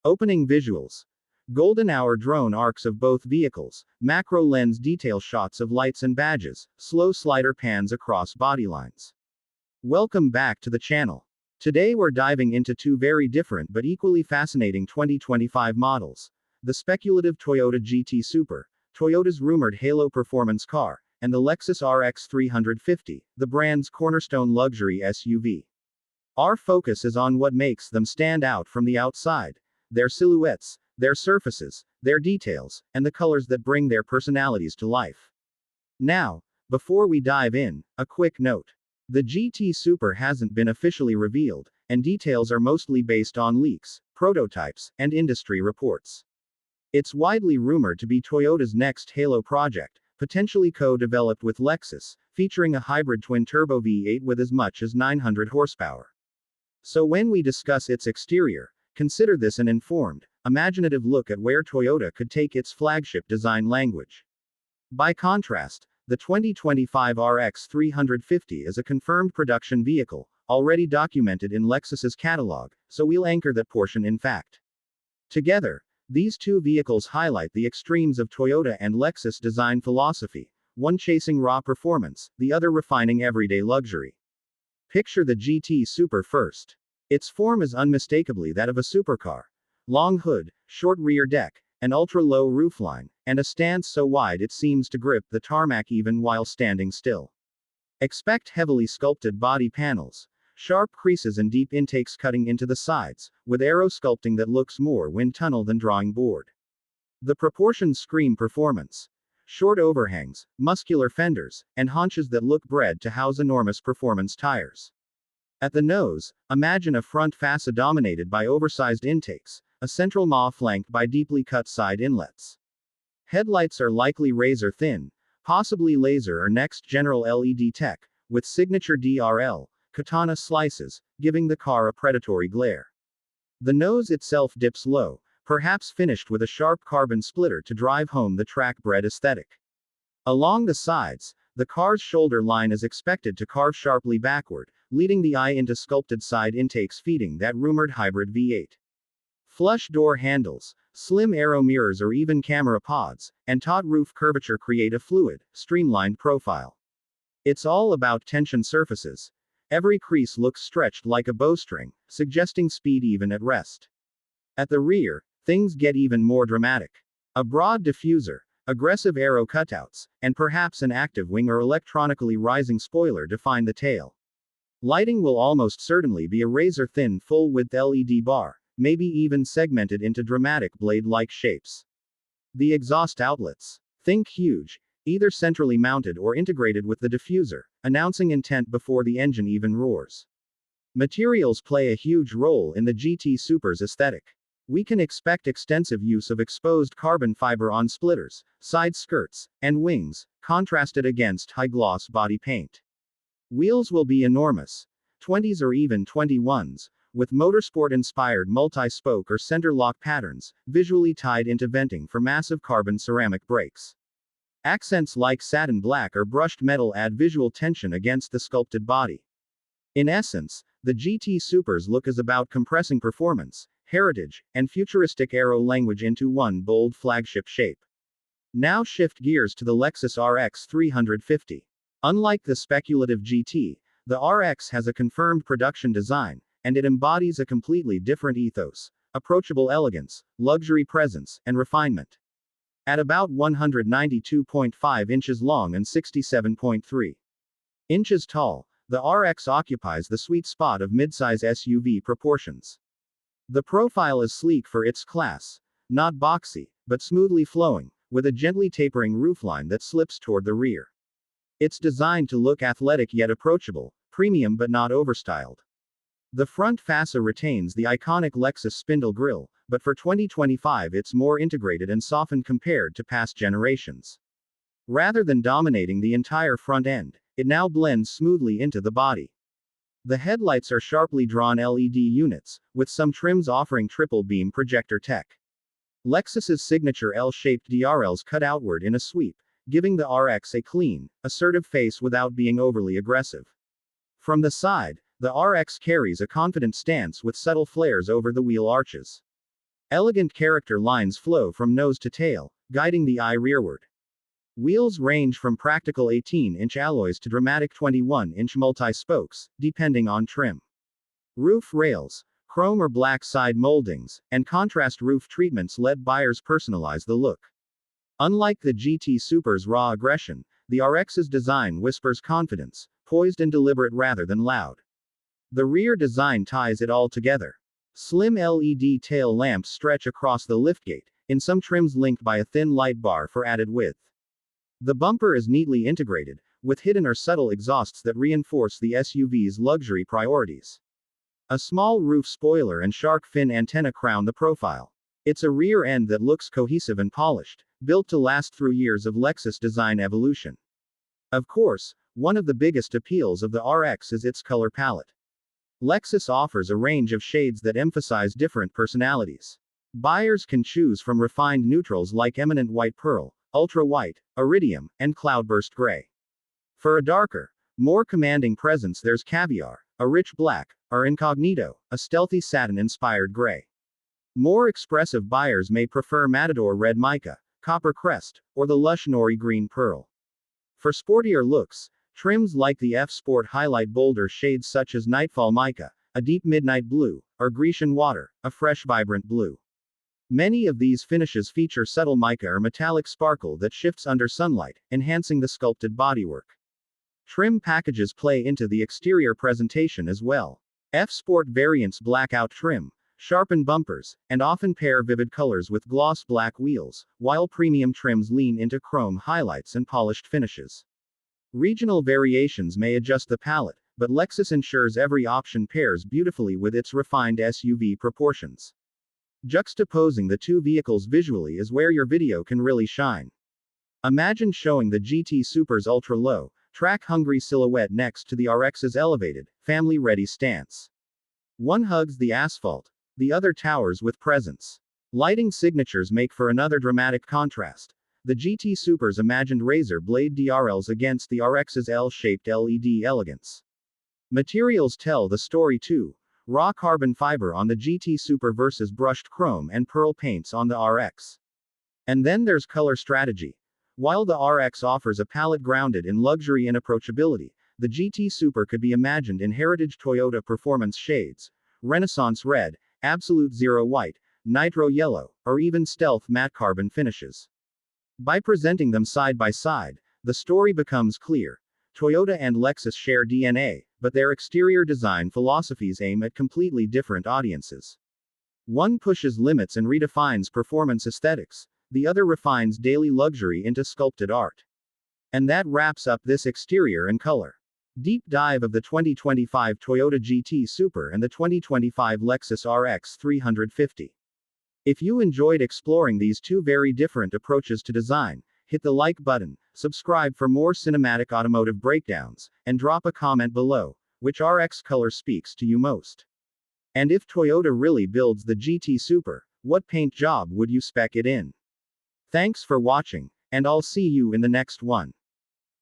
Opening visuals. Golden hour drone arcs of both vehicles, macro lens detail shots of lights and badges, slow slider pans across bodylines. Welcome back to the channel. Today we're diving into two very different but equally fascinating 2025 models. The speculative Toyota GT Super, Toyota's rumored halo performance car, and the Lexus RX 350, the brand's cornerstone luxury SUV. Our focus is on what makes them stand out from the outside, their silhouettes, their surfaces, their details, and the colors that bring their personalities to life. Now, before we dive in, a quick note. The GT Super hasn't been officially revealed, and details are mostly based on leaks, prototypes, and industry reports. It's widely rumored to be Toyota's next halo project, potentially co-developed with Lexus, featuring a hybrid twin-turbo V8 with as much as 900 horsepower. So when we discuss its exterior, consider this an informed, imaginative look at where Toyota could take its flagship design language. By contrast, the 2025 RX 350 is a confirmed production vehicle, already documented in Lexus's catalog, so we'll anchor that portion in fact. Together, these two vehicles highlight the extremes of Toyota and Lexus design philosophy, one chasing raw performance, the other refining everyday luxury. Picture the GT Super first. Its form is unmistakably that of a supercar. Long hood, short rear deck, an ultra-low roofline, and a stance so wide it seems to grip the tarmac even while standing still. Expect heavily sculpted body panels, sharp creases and deep intakes cutting into the sides, with aero sculpting that looks more wind tunnel than drawing board. The proportions scream performance. Short overhangs, muscular fenders, and haunches that look bred to house enormous performance tires. At the nose, imagine a front fascia dominated by oversized intakes, a central maw flanked by deeply cut side inlets. Headlights are likely razor thin, possibly laser or next general LED tech, with signature DRL, katana slices, giving the car a predatory glare. The nose itself dips low, perhaps finished with a sharp carbon splitter to drive home the track-bred aesthetic. Along the sides, the car's shoulder line is expected to carve sharply backward, leading the eye into sculpted side intakes feeding that rumored hybrid V8. Flush door handles, slim aero mirrors or even camera pods, and taut roof curvature create a fluid, streamlined profile. It's all about tension surfaces. Every crease looks stretched like a bowstring, suggesting speed even at rest. At the rear, things get even more dramatic. A broad diffuser, aggressive aero cutouts, and perhaps an active wing or electronically rising spoiler define the tail. Lighting will almost certainly be a razor-thin full-width LED bar, maybe even segmented into dramatic blade-like shapes. The exhaust outlets. Think huge, either centrally mounted or integrated with the diffuser, announcing intent before the engine even roars. Materials play a huge role in the GT Super's aesthetic. We can expect extensive use of exposed carbon fiber on splitters, side skirts, and wings, contrasted against high-gloss body paint. Wheels will be enormous, 20s or even 21s, with motorsport-inspired multi-spoke or center lock patterns, visually tied into venting for massive carbon ceramic brakes. Accents like satin black or brushed metal add visual tension against the sculpted body. In essence, the GT Super's look is about compressing performance, heritage, and futuristic aero language into one bold flagship shape. Now shift gears to the Lexus RX 350. Unlike the speculative GT, the RX has a confirmed production design, and it embodies a completely different ethos: approachable elegance, luxury presence, and refinement. At about 192.5 inches long and 67.3 inches tall, the RX occupies the sweet spot of midsize SUV proportions. The profile is sleek for its class, not boxy, but smoothly flowing, with a gently tapering roofline that slips toward the rear. It's designed to look athletic yet approachable, premium but not overstyled. The front fascia retains the iconic Lexus spindle grille, but for 2025 it's more integrated and softened compared to past generations. Rather than dominating the entire front end, it now blends smoothly into the body. The headlights are sharply drawn LED units, with some trims offering triple beam projector tech. Lexus's signature L-shaped DRLs cut outward in a sweep, giving the RX a clean, assertive face without being overly aggressive. From the side, the RX carries a confident stance with subtle flares over the wheel arches. Elegant character lines flow from nose to tail, guiding the eye rearward. Wheels range from practical 18-inch alloys to dramatic 21-inch multi-spokes, depending on trim. Roof rails, chrome or black side moldings, and contrast roof treatments let buyers personalize the look. Unlike the GT Super's raw aggression, the RX's design whispers confidence, poised and deliberate rather than loud. The rear design ties it all together. Slim LED tail lamps stretch across the liftgate, in some trims linked by a thin light bar for added width. The bumper is neatly integrated, with hidden or subtle exhausts that reinforce the SUV's luxury priorities. A small roof spoiler and shark fin antenna crown the profile. It's a rear end that looks cohesive and polished, built to last through years of Lexus design evolution. Of course, one of the biggest appeals of the RX is its color palette. Lexus offers a range of shades that emphasize different personalities. Buyers can choose from refined neutrals like eminent white pearl, ultra white, iridium, and cloudburst gray. For a darker, more commanding presence, there's caviar, a rich black, or incognito, a stealthy satin-inspired gray. More expressive buyers may prefer matador red mica, copper crest, or the lush nori green pearl. For sportier looks, trims like the F-Sport highlight bolder shades such as nightfall mica, a deep midnight blue, or Grecian water, a fresh vibrant blue. Many of these finishes feature subtle mica or metallic sparkle that shifts under sunlight, enhancing the sculpted bodywork. Trim packages play into the exterior presentation as well. F-Sport variants blackout trim, sharpen bumpers, and often pair vivid colors with gloss black wheels, while premium trims lean into chrome highlights and polished finishes. Regional variations may adjust the palette, but Lexus ensures every option pairs beautifully with its refined SUV proportions. Juxtaposing the two vehicles visually is where your video can really shine. Imagine showing the GT Super's ultra-low, track-hungry silhouette next to the RX's elevated, family-ready stance. One hugs the asphalt, the other towers with presence. Lighting signatures make for another dramatic contrast. The GT Super's imagined razor blade DRLs against the RX's L-shaped LED elegance. Materials tell the story too. Raw carbon fiber on the GT Super versus brushed chrome and pearl paints on the RX. And then there's color strategy. While the RX offers a palette grounded in luxury and approachability, the GT Super could be imagined in heritage Toyota performance shades, Renaissance red, absolute zero white, nitro yellow, or even stealth matte carbon finishes. By presenting them side by side, the story becomes clear. Toyota and Lexus share DNA, but their exterior design philosophies aim at completely different audiences. One pushes limits and redefines performance aesthetics, the other refines daily luxury into sculpted art. And that wraps up this exterior and color deep dive of the 2025 Toyota GT Super and the 2025 Lexus RX 350. If you enjoyed exploring these two very different approaches to design, hit the like button, subscribe for more cinematic automotive breakdowns, and drop a comment below, which RX color speaks to you most. And if Toyota really builds the GT Super, what paint job would you spec it in? Thanks for watching, and I'll see you in the next one.